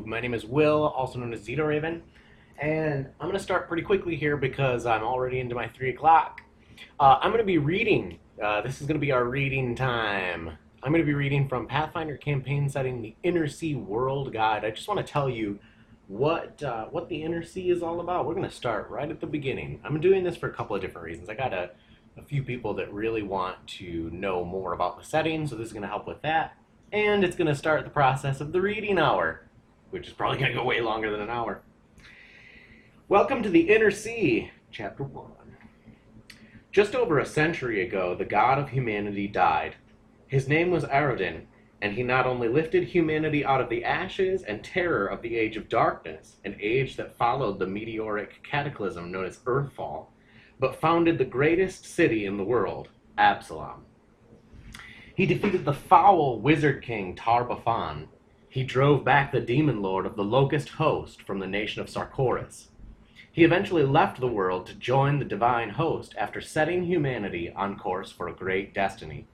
My name is Will, also known as Xidoraven, and I'm going to start pretty quickly here because I'm already into my 3 o'clock. I'm going to be reading. This is going to be our reading time. I'm going to be reading from Pathfinder Campaign Setting, the Inner Sea World Guide. I just want to tell you what the Inner Sea is all about. We're going to start right at the beginning. I'm doing this for a couple of different reasons. I got a few people that really want to know more about the setting, so this is going to help with that. And it's going to start the process of the reading hour, which is probably going to go way longer than an hour. Welcome to the Inner Sea, Chapter 1. Just over a century ago, the god of humanity died. His name was Arodin, and he not only lifted humanity out of the ashes and terror of the Age of Darkness, an age that followed the meteoric cataclysm known as Earthfall, but founded the greatest city in the world, Absalom. He defeated the foul wizard king Tar-Baphon. He drove back the demon lord of the Locust host from the nation of Sarkoris. He eventually left the world to join the divine host after setting humanity on course for a great destiny.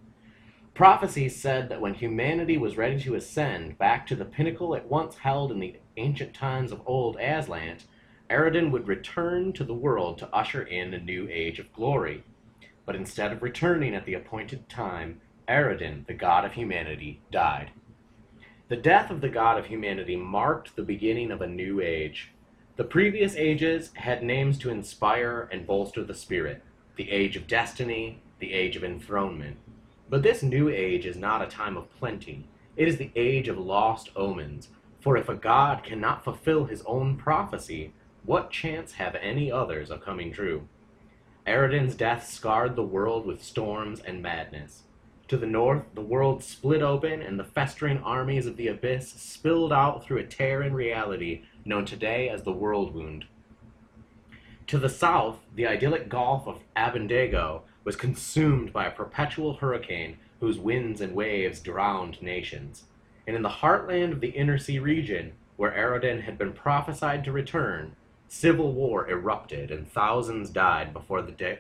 Prophecy said that when humanity was ready to ascend back to the pinnacle it once held in the ancient times of old Aslant, Arodin would return to the world to usher in a new age of glory. But instead of returning at the appointed time, Arodin, the god of humanity, died. The death of the god of humanity marked the beginning of a new age. The previous ages had names to inspire and bolster the spirit: the age of destiny, the age of enthronement. But this new age is not a time of plenty. It is the age of lost omens, for if a god cannot fulfill his own prophecy, what chance have any others of coming true? Arodin's death scarred the world with storms and madness. To the north, the world split open, and the festering armies of the abyss spilled out through a tear in reality known today as the World Wound. To the south, the idyllic Gulf of Abendego was consumed by a perpetual hurricane whose winds and waves drowned nations. And in the heartland of the Inner Sea region, where Arodin had been prophesied to return, civil war erupted and thousands died before the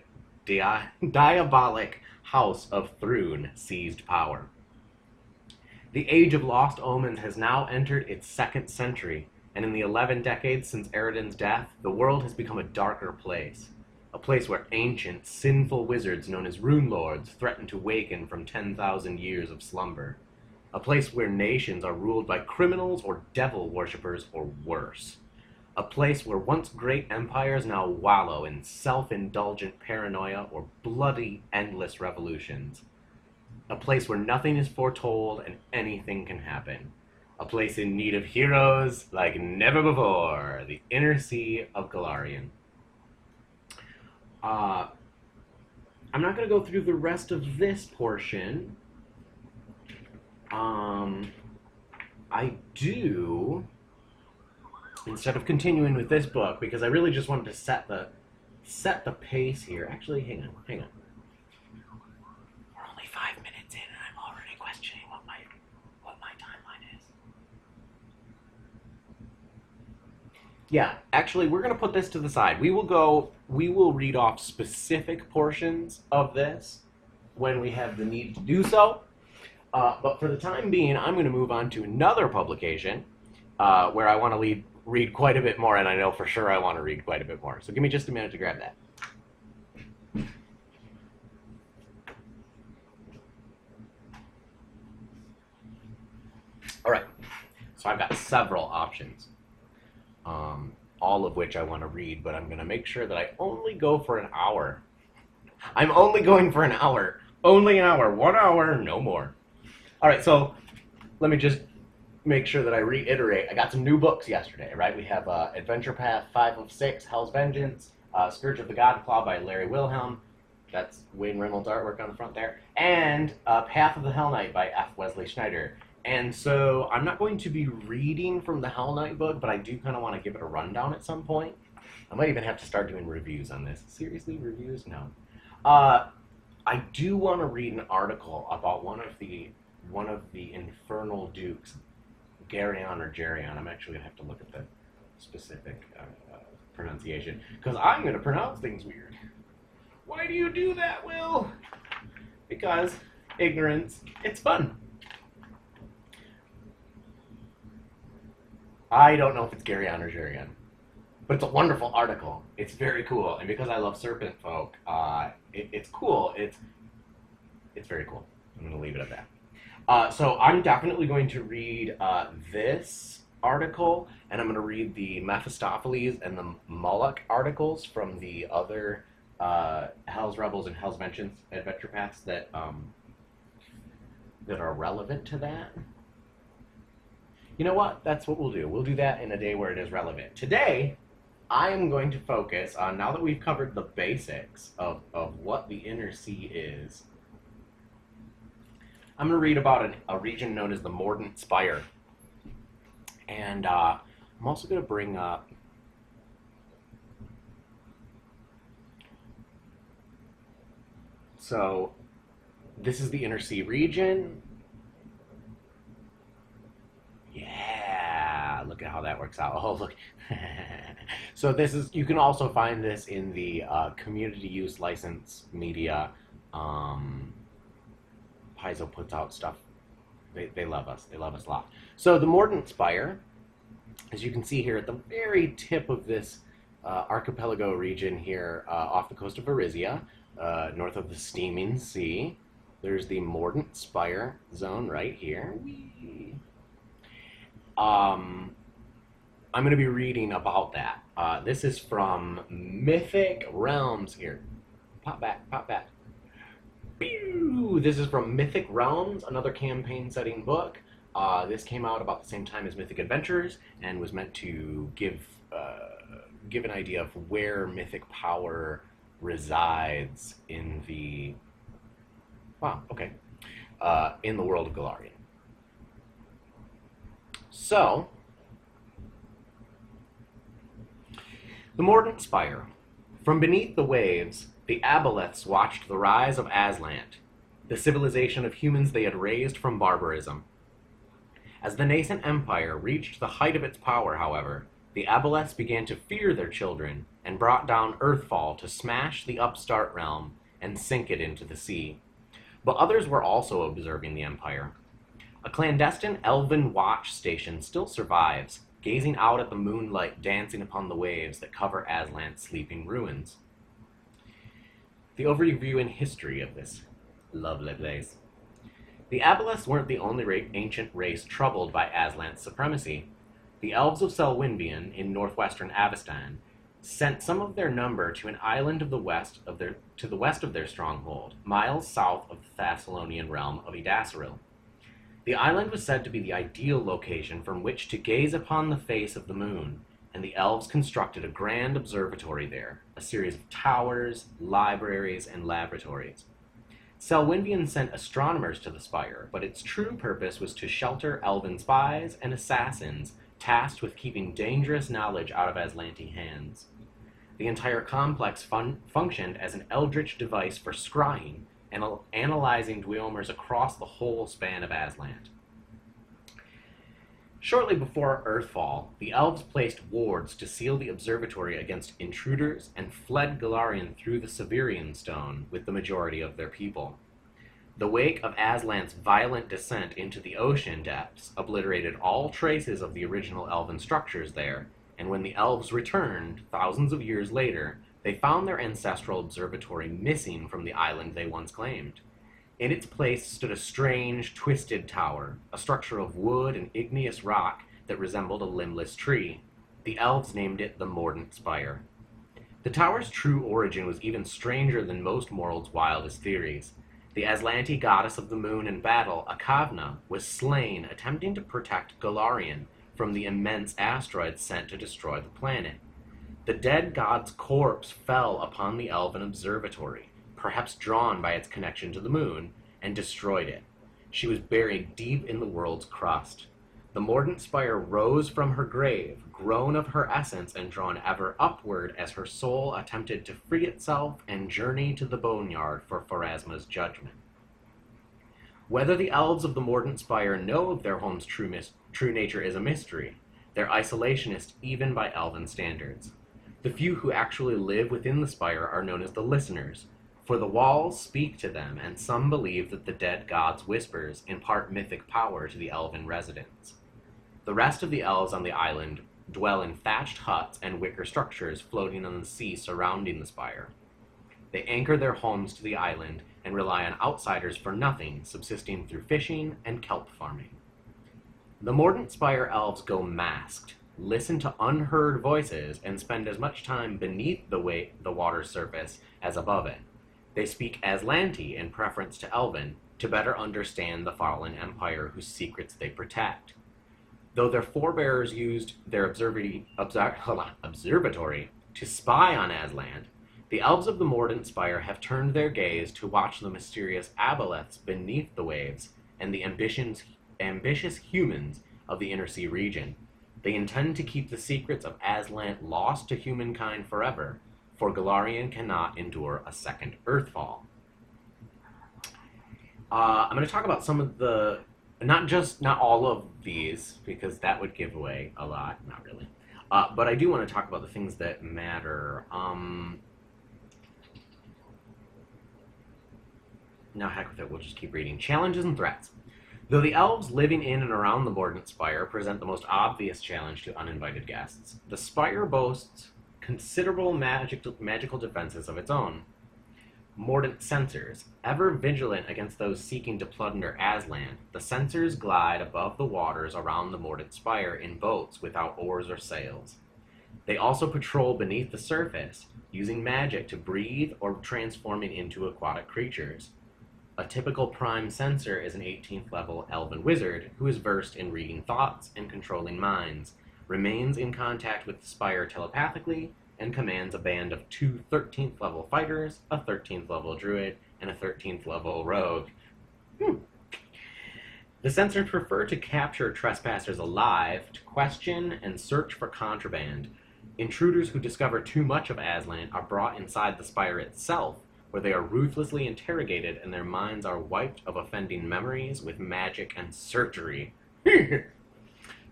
diabolic House of Thrune seized power. The Age of Lost Omens has now entered its 2nd century, and in the 11 decades since Arodin's death, the world has become a darker place. A place where ancient, sinful wizards known as Rune Lords threaten to waken from 10,000 years of slumber. A place where nations are ruled by criminals or devil worshippers or worse. A place where once great empires now wallow in self-indulgent paranoia or bloody, endless revolutions. A place where nothing is foretold and anything can happen. A place in need of heroes like never before. The Inner Sea of Golarion. I'm not going to go through the rest of this portion. I do... Instead of continuing with this book, because I really just wanted to set the pace here. Actually, hang on. We're only 5 minutes in, and I'm already questioning what my timeline is. Yeah, actually, we're going to put this to the side. We will read off specific portions of this when we have the need to do so. But for the time being, I'm going to move on to another publication where I want to read quite a bit more, and I know for sure I want to read quite a bit more. So give me just a minute to grab that. All right, so I've got several options, all of which I want to read, but I'm going to make sure that I only go for an hour. I'm only going for an hour. Only an hour. 1 hour, no more. All right, so let me just make sure that I reiterate. I got some new books yesterday, right? We have Adventure Path 5 of 6, Hell's Vengeance, Scourge of the Godclaw by Larry Wilhelm. That's Wayne Reynolds' artwork on the front there. And Path of the Hell Knight by F. Wesley Schneider. And so I'm not going to be reading from the Hell Knight book, but I do kind of want to give it a rundown at some point. I might even have to start doing reviews on this. Seriously, reviews? No. I do want to read an article about one of the Infernal Dukes, Garion or Gerion. I'm actually going to have to look at the specific pronunciation, because I'm going to pronounce things weird. Why do you do that, Will? Because ignorance, it's fun. I don't know if it's Gary on or Jurian, but it's a wonderful article. It's very cool, and because I love Serpentfolk, it's cool. It's very cool. I'm going to leave it at that. So I'm definitely going to read this article, and I'm going to read the Mephistopheles and the Moloch articles from the other Hell's Rebels and Hell's Vengeance adventure paths that are relevant to that. You know what? That's what we'll do. We'll do that in a day where it is relevant. Today, I am going to focus on, now that we've covered the basics of what the Inner Sea is, I'm going to read about a region known as the Mordant Spire. And I'm also going to bring up so this is the Inner Sea region. Yeah, look at how that works out. Oh, look. So this is, you can also find this in the community use license media. Paizo puts out stuff. They love us. They love us a lot. So the Mordant Spire, as you can see here at the very tip of this archipelago region here off the coast of Arisia, north of the Steaming Sea, there's the Mordant Spire zone right here. Whee! I'm going to be reading about that. This is from Mythic Realms here. Pop back, pop back. Pew! This is from Mythic Realms, another campaign setting book. This came out about the same time as Mythic Adventures and was meant to give an idea of where mythic power resides in the in the world of Golarion. So, the Mordant Spire. From beneath the waves, the Aboleths watched the rise of Aslant, the civilization of humans they had raised from barbarism. As the nascent empire reached the height of its power, however, the Aboleths began to fear their children and brought down Earthfall to smash the upstart realm and sink it into the sea. But others were also observing the empire. A clandestine elven watch station still survives, gazing out at the moonlight dancing upon the waves that cover Aslant's sleeping ruins. The overview and history of this lovely place. The Aboleths weren't the only ancient race troubled by Aslant's supremacy. The elves of Selwynvian in northwestern Avestan sent some of their number to an island to the west of their stronghold, miles south of the Thessalonian realm of Edasaril. The island was said to be the ideal location from which to gaze upon the face of the moon, and the elves constructed a grand observatory there, a series of towers, libraries, and laboratories. Selwynvian sent astronomers to the Spire, but its true purpose was to shelter elven spies and assassins tasked with keeping dangerous knowledge out of Aslanti hands. The entire complex functioned as an eldritch device for scrying and analyzing Dweomers across the whole span of Aslant. Shortly before Earthfall, the elves placed wards to seal the observatory against intruders and fled Golarion through the Severian Stone with the majority of their people. The wake of Aslant's violent descent into the ocean depths obliterated all traces of the original elven structures there, and when the elves returned, thousands of years later, they found their ancestral observatory missing from the island they once claimed. In its place stood a strange, twisted tower, a structure of wood and igneous rock that resembled a limbless tree. The elves named it the Mordant Spire. The tower's true origin was even stranger than most mortals' wildest theories. The Aslanti goddess of the moon and battle, Akavna, was slain attempting to protect Golarion from the immense asteroids sent to destroy the planet. The dead god's corpse fell upon the elven observatory, perhaps drawn by its connection to the moon, and destroyed it. She was buried deep in the world's crust. The Mordant Spire rose from her grave, grown of her essence and drawn ever upward as her soul attempted to free itself and journey to the boneyard for Pharasma's judgment. Whether the elves of the Mordant Spire know of their home's true nature is a mystery. They're isolationist even by elven standards. The few who actually live within the spire are known as the Listeners, for the walls speak to them, and some believe that the dead god's whispers impart mythic power to the elven residents. The rest of the elves on the island dwell in thatched huts and wicker structures floating on the sea surrounding the spire. They anchor their homes to the island and rely on outsiders for nothing, subsisting through fishing and kelp farming. The Mordant Spire elves go masked, listen to unheard voices, and spend as much time beneath the water's surface as above it. They speak Aslanti in preference to Elven to better understand the fallen empire whose secrets they protect. Though their forebears used their observatory to spy on Aslan, the elves of the Mordant Spire have turned their gaze to watch the mysterious aboleths beneath the waves and the ambitious humans of the Inner Sea region. They intend to keep the secrets of Aslan lost to humankind forever, for Golarion cannot endure a second Earthfall. I'm going to talk about some of the, not all of these, because that would give away a lot, not really. But I do want to talk about the things that matter. Now, heck with it, we'll just keep reading. Challenges and threats. Though the elves living in and around the Mordant Spire present the most obvious challenge to uninvited guests, the Spire boasts considerable magical defenses of its own. Mordant censors, ever vigilant against those seeking to plunder Aslan, the censors glide above the waters around the Mordant Spire in boats without oars or sails. They also patrol beneath the surface, using magic to breathe or transforming into aquatic creatures. A typical prime censor is an 18th level elven wizard who is versed in reading thoughts and controlling minds, remains in contact with the Spire telepathically, and commands a band of 2 13th level fighters, a 13th level druid, and a 13th level rogue. The censors prefer to capture trespassers alive, to question and search for contraband. Intruders who discover too much of Aslan are brought inside the Spire itself, where they are ruthlessly interrogated and their minds are wiped of offending memories with magic and surgery.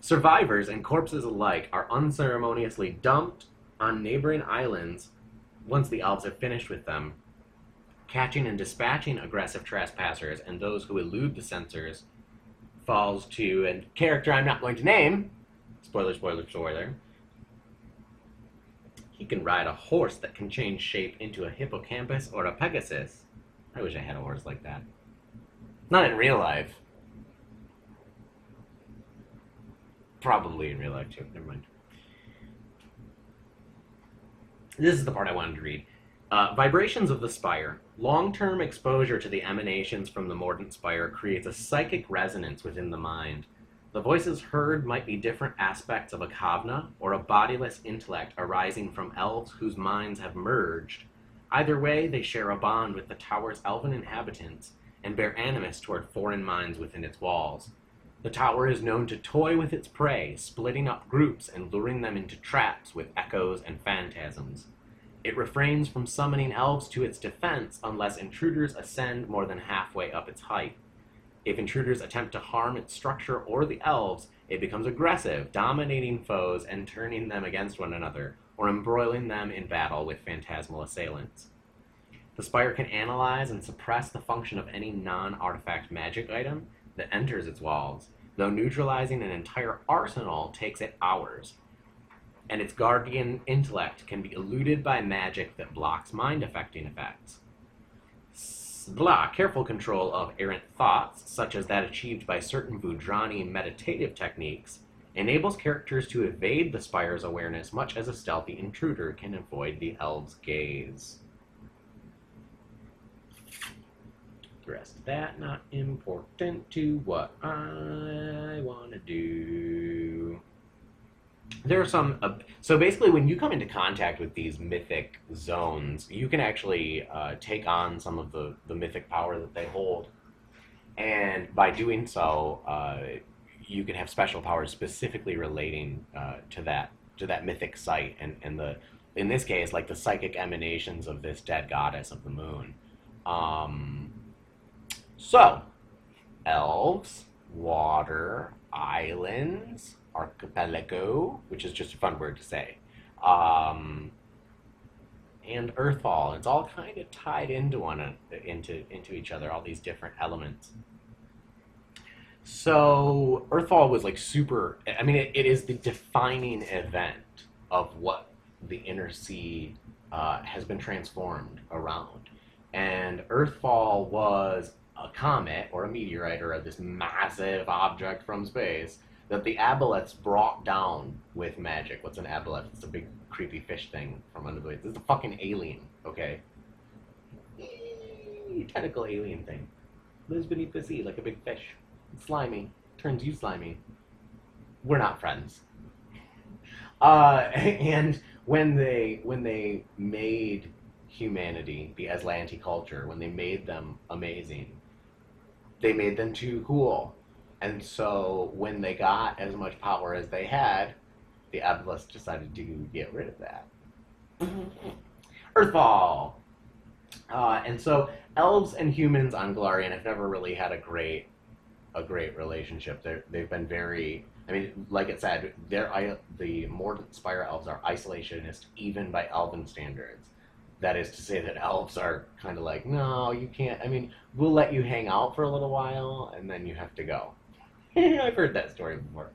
Survivors and corpses alike are unceremoniously dumped on neighboring islands once the elves have finished with them. Catching and dispatching aggressive trespassers and those who elude the censors falls to a character I'm not going to name. Spoiler, spoiler, spoiler. He can ride a horse that can change shape into a hippocampus or a pegasus. I wish I had a horse like that. Not in real life. Probably in real life too. Never mind. This is the part I wanted to read. Vibrations of the Spire. Long-term exposure to the emanations from the Mordant Spire creates a psychic resonance within the mind. The voices heard might be different aspects of a kavna or a bodiless intellect arising from elves whose minds have merged. Either way, they share a bond with the tower's elven inhabitants and bear animus toward foreign minds within its walls. The tower is known to toy with its prey, splitting up groups and luring them into traps with echoes and phantasms. It refrains from summoning elves to its defense unless intruders ascend more than halfway up its height. If intruders attempt to harm its structure or the elves, it becomes aggressive, dominating foes and turning them against one another, or embroiling them in battle with phantasmal assailants. The Spire can analyze and suppress the function of any non-artifact magic item that enters its walls, though neutralizing an entire arsenal takes it hours, and its guardian intellect can be eluded by magic that blocks mind-affecting effects. Careful control of errant thoughts, such as that achieved by certain Vudrani meditative techniques, enables characters to evade the Spire's awareness much as a stealthy intruder can avoid the elves' gaze. The rest of that, not important to what I want to do. There are some, so basically when you come into contact with these mythic zones, you can actually take on some of the mythic power that they hold. And by doing so, you can have special powers specifically relating to that mythic site. And the, in this case, like the psychic emanations of this dead goddess of the moon. So, elves, water, islands, archipelago, which is just a fun word to say, and Earthfall. It's all kind of tied into each other, all these different elements. So Earthfall was like super. I mean, it is the defining event of what the inner sea has been transformed around. And Earthfall was a comet or a meteorite or this massive object from space that the aboleths brought down with magic. What's an aboleth? It's a big creepy fish thing from under the waves. It's a fucking alien, okay? Tentacle alien thing. Lives beneath the sea like a big fish. It's slimy. Turns you slimy. We're not friends. And when they made humanity, the Aslanti culture, when they made them amazing, they made them too cool. And so when they got as much power as they had, the Aboleths decided to get rid of that. Earthfall! And so elves and humans on Golarion have never really had a great relationship. They've been very, I mean, like it said, the Mordant Spire elves are isolationist even by elven standards. That is to say that elves are kind of like, no, you can't. I mean, we'll let you hang out for a little while, and then you have to go. I've heard that story before.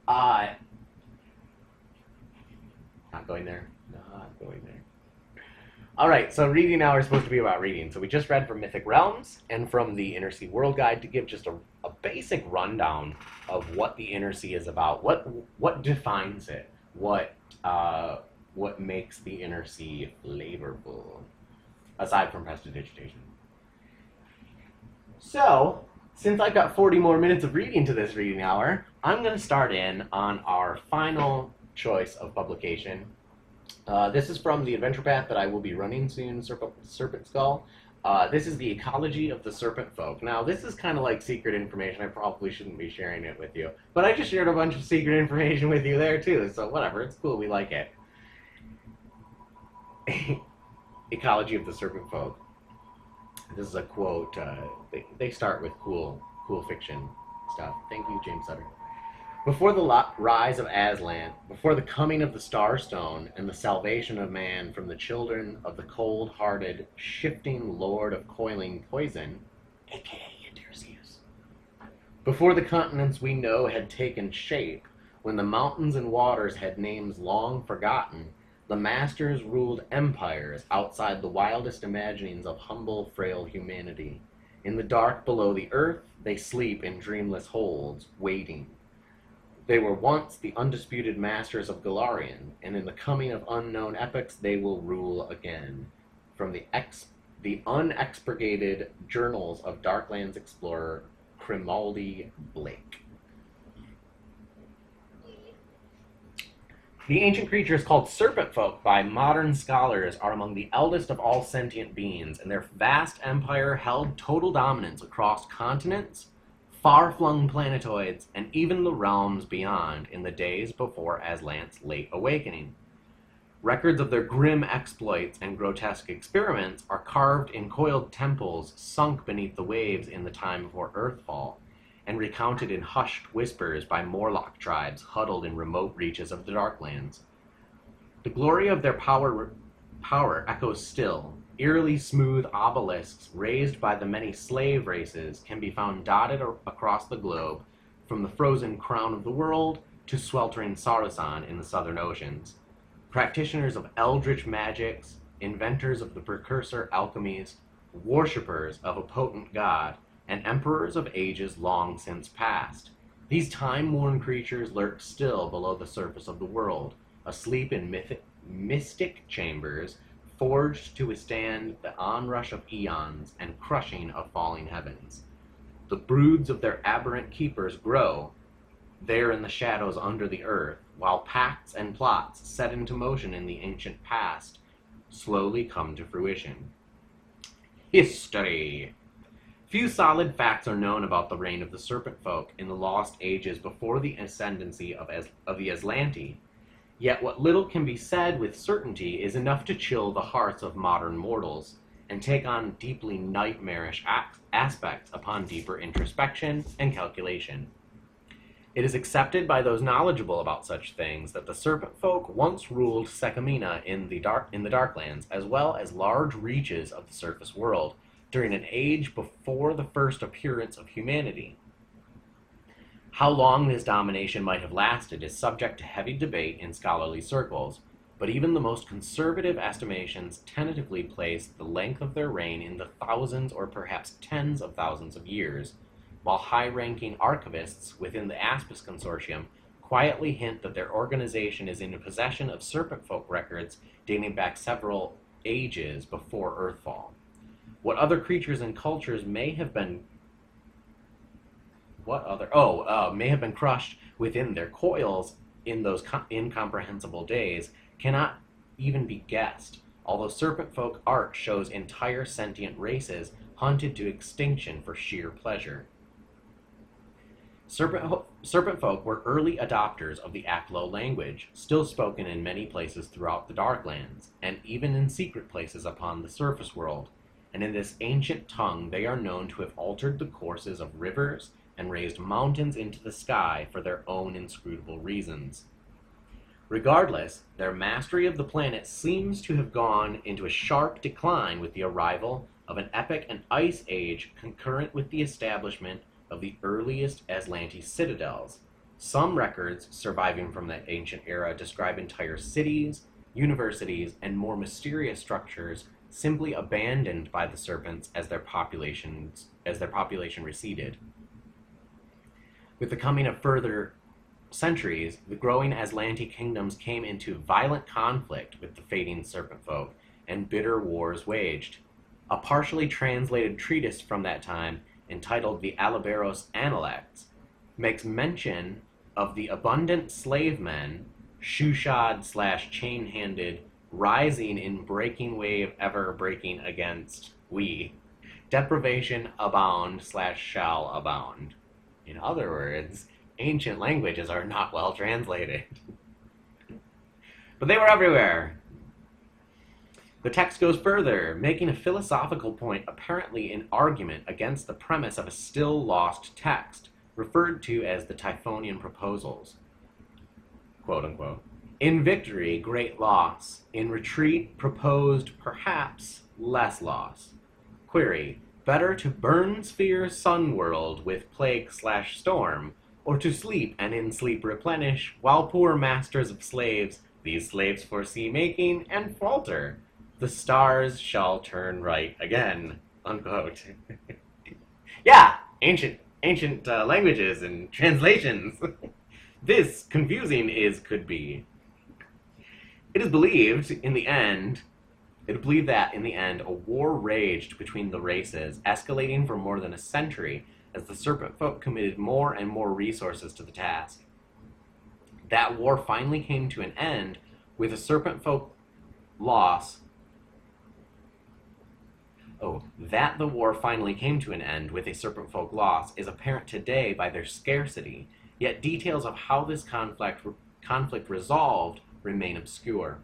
Not going there. Not going there. All right, so reading now is supposed to be about reading. So we just read from Mythic Realms and from the Inner Sea World Guide to give just a basic rundown of what the Inner Sea is about, what defines it, what makes the Inner Sea flavorful, aside from prestidigitation. So, since I've got 40 more minutes of reading to this reading hour, I'm going to start in on our final choice of publication. This is from the adventure path that I will be running soon, Serpent Skull. This is the Ecology of the Serpentfolk. Now, this is kind of like secret information. I probably shouldn't be sharing it with you. But I just shared a bunch of secret information with you there, too. So whatever, it's cool. We like it. Ecology of the Serpentfolk. This is a quote. They start with cool fiction stuff. Thank you, James Sutter. Before the rise of Aslan, before the coming of the Starstone and the salvation of man from the children of the cold-hearted, shifting lord of coiling poison, a.k.a. Odysseus. Before the continents we know had taken shape, when the mountains and waters had names long forgotten, the masters ruled empires outside the wildest imaginings of humble, frail humanity. In the dark below the earth, they sleep in dreamless holds, waiting. They were once the undisputed masters of Golarion, and in the coming of unknown epochs they will rule again. From the unexpurgated journals of Darklands explorer Grimaldi Blake. The ancient creatures called Serpentfolk by modern scholars are among the eldest of all sentient beings, and their vast empire held total dominance across continents, far-flung planetoids, and even the realms beyond in the days before Aslan's late awakening. Records of their grim exploits and grotesque experiments are carved in coiled temples sunk beneath the waves in the time before Earthfall, and recounted in hushed whispers by Morlock tribes huddled in remote reaches of the Darklands. The glory of their power echoes still. Eerily smooth obelisks raised by the many slave races can be found dotted across the globe, from the frozen crown of the world to sweltering Sarusan in the southern oceans. Practitioners of eldritch magics, inventors of the precursor alchemies, worshippers of a potent god, and emperors of ages long since past. These time-worn creatures lurk still below the surface of the world, asleep in mystic chambers, forged to withstand the onrush of eons and crushing of falling heavens. The broods of their aberrant keepers grow, there in the shadows under the earth, while pacts and plots set into motion in the ancient past slowly come to fruition. History. Few solid facts are known about the reign of the Serpentfolk in the lost ages before the ascendancy of the Aslanti. Yet what little can be said with certainty is enough to chill the hearts of modern mortals, and take on deeply nightmarish aspects upon deeper introspection and calculation. It is accepted by those knowledgeable about such things that the Serpentfolk once ruled Sekamina in the Darklands, as well as large reaches of the surface world, during an age before the first appearance of humanity. How long this domination might have lasted is subject to heavy debate in scholarly circles, but even the most conservative estimations tentatively place the length of their reign in the thousands or perhaps tens of thousands of years, while high-ranking archivists within the Aspis Consortium quietly hint that their organization is in possession of Serpentfolk records dating back several ages before Earthfall. What other creatures and cultures may have been crushed within their coils in those incomprehensible days cannot even be guessed, although Serpentfolk art shows entire sentient races hunted to extinction for sheer pleasure. Serpentfolk were early adopters of the Aklo language, still spoken in many places throughout the Darklands, and even in secret places upon the surface world, and in this ancient tongue they are known to have altered the courses of rivers and raised mountains into the sky for their own inscrutable reasons. Regardless, their mastery of the planet seems to have gone into a sharp decline with the arrival of an epic and ice age concurrent with the establishment of the earliest Aslanti citadels. Some records surviving from that ancient era describe entire cities, universities, and more mysterious structures simply abandoned by the Serpents as their population receded. With the coming of further centuries, the growing Aslanti kingdoms came into violent conflict with the fading Serpentfolk, and bitter wars waged. A partially translated treatise from that time, entitled the Alaberos Analects, makes mention of the abundant slave men, shoeshod/chain-handed, rising in breaking wave ever breaking against we. Deprivation abound/shall abound. In other words, ancient languages are not well translated. But they were everywhere. The text goes further, making a philosophical point apparently in argument against the premise of a still lost text, referred to as the Typhonian Proposals. Quote unquote. In victory, great loss. In retreat, proposed, perhaps, less loss. Query, better to burn sphere sun world with plague/storm, or to sleep and in sleep replenish, while poor masters of slaves, these slaves foresee making, and falter. The stars shall turn right again. Unquote. Yeah, ancient languages and translations. This confusing is could be. It is believed that in the end, a war raged between the races, escalating for more than a century as the Serpentfolk committed more and more resources to the task. That war finally came to an end with a Serpentfolk loss. That the war finally came to an end with a Serpentfolk loss is apparent today by their scarcity, yet details of how this conflict resolved remain obscure.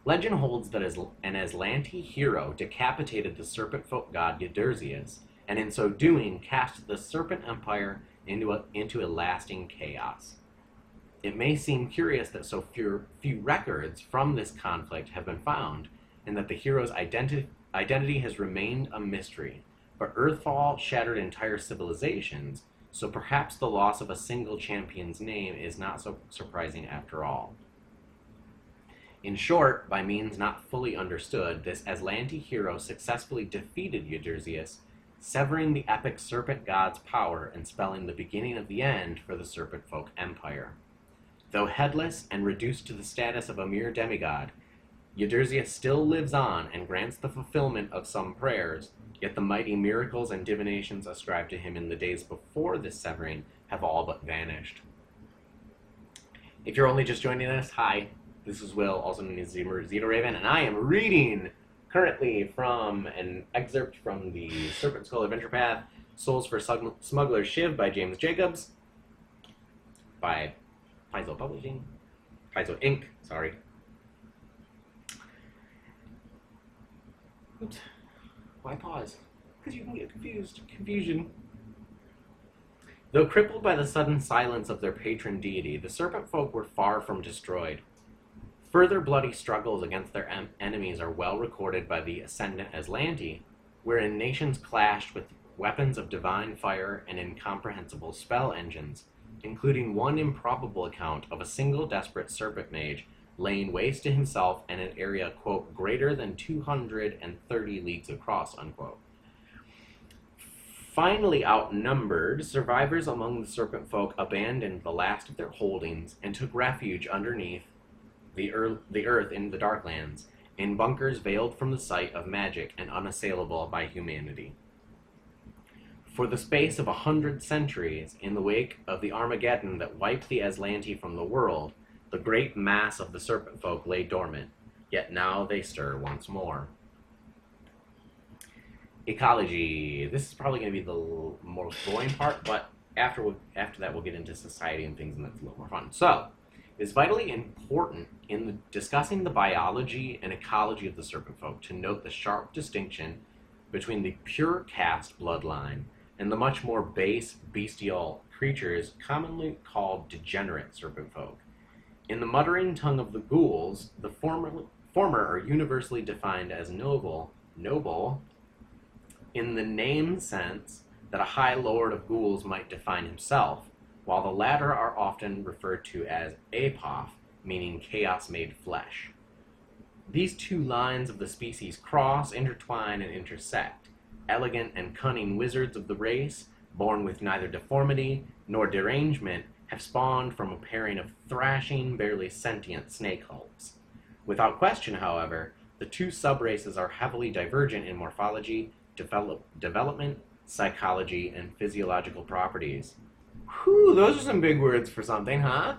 Legend holds that an Aslanti hero decapitated the Serpentfolk god Yudurzius, and in so doing cast the Serpent Empire into a lasting chaos. It may seem curious that so few records from this conflict have been found, and that the hero's identity has remained a mystery, but Earthfall shattered entire civilizations, so perhaps the loss of a single champion's name is not so surprising after all. In short, by means not fully understood, this Aslanti hero successfully defeated Yudurzius, severing the epic serpent god's power and spelling the beginning of the end for the Serpentfolk Empire. Though headless and reduced to the status of a mere demigod, Yudurzius still lives on and grants the fulfillment of some prayers, yet the mighty miracles and divinations ascribed to him in the days before this severing have all but vanished. If you're only just joining us, hi, this is Will, also known as Xidoraven, and I am reading currently from an excerpt from the Serpent Skull Adventure Path, Souls for Smuggler Shiv by James Jacobs, by Paizo Inc., sorry. Oops. Why pause? Because you can get confusion. Though crippled by the sudden silence of their patron deity, the Serpentfolk were far from destroyed. Further bloody struggles against their enemies are well recorded by the Ascendant Aslanti, wherein nations clashed with weapons of divine fire, and incomprehensible spell engines, including one improbable account of a single desperate serpent mage laying waste to himself in an area, quote, greater than 230 leagues across, unquote. Finally outnumbered, survivors among the Serpentfolk abandoned the last of their holdings and took refuge underneath the earth in the Darklands, in bunkers veiled from the sight of magic and unassailable by humanity. For the space of 100 centuries, in the wake of the Armageddon that wiped the Aslanti from the world, the great mass of the Serpentfolk lay dormant, yet now they stir once more. Ecology. This is probably going to be the most boring part, but after that we'll get into society and things, and that's a little more fun. So, it's vitally important in discussing the biology and ecology of the Serpentfolk to note the sharp distinction between the pure caste bloodline and the much more base, bestial creatures commonly called degenerate Serpentfolk. In the muttering tongue of the ghouls, the former are universally defined as noble in the name sense that a high lord of ghouls might define himself, while the latter are often referred to as apoth, meaning chaos made flesh. These two lines of the species cross, intertwine, and intersect. Elegant and cunning wizards of the race, born with neither deformity nor derangement, have spawned from a pairing of thrashing, barely sentient snake hulks. Without question, however, the two subraces are heavily divergent in morphology, development, psychology, and physiological properties. Whew, those are some big words for something, huh?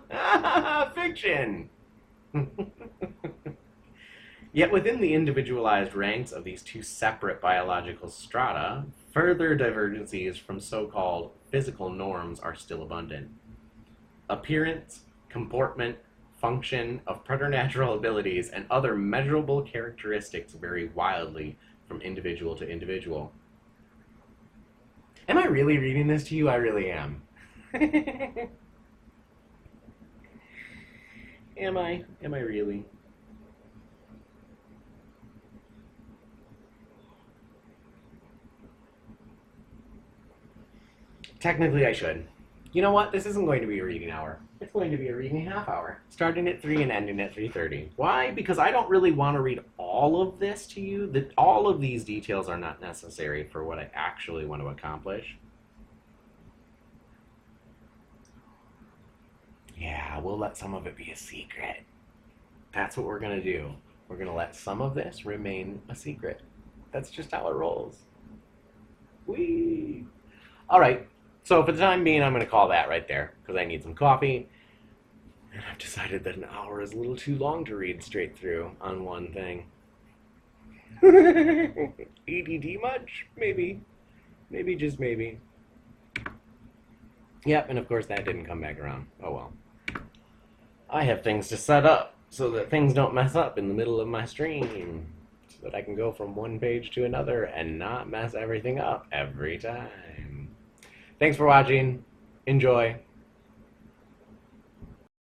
Fiction! Yet within the individualized ranks of these two separate biological strata, further divergencies from so-called physical norms are still abundant. Appearance, comportment, function of preternatural abilities, and other measurable characteristics vary wildly from individual to individual. Am I really reading this to you? I really am. Am I? Am I really? Technically, I should. You know what? This isn't going to be a reading hour. It's going to be a reading half hour, starting at 3 and ending at 3:30. Why? Because I don't really want to read all of this to you. All of these details are not necessary for what I actually want to accomplish. Yeah, we'll let some of it be a secret. That's what we're going to do. We're going to let some of this remain a secret. That's just how it rolls. Whee! All right. So for the time being, I'm going to call that right there, because I need some coffee. And I've decided that an hour is a little too long to read straight through on one thing. ADD much? Maybe. Maybe, just maybe. Yep, and of course that didn't come back around. Oh well. I have things to set up so that things don't mess up in the middle of my stream, so that I can go from one page to another and not mess everything up every time. Thanks for watching. Enjoy.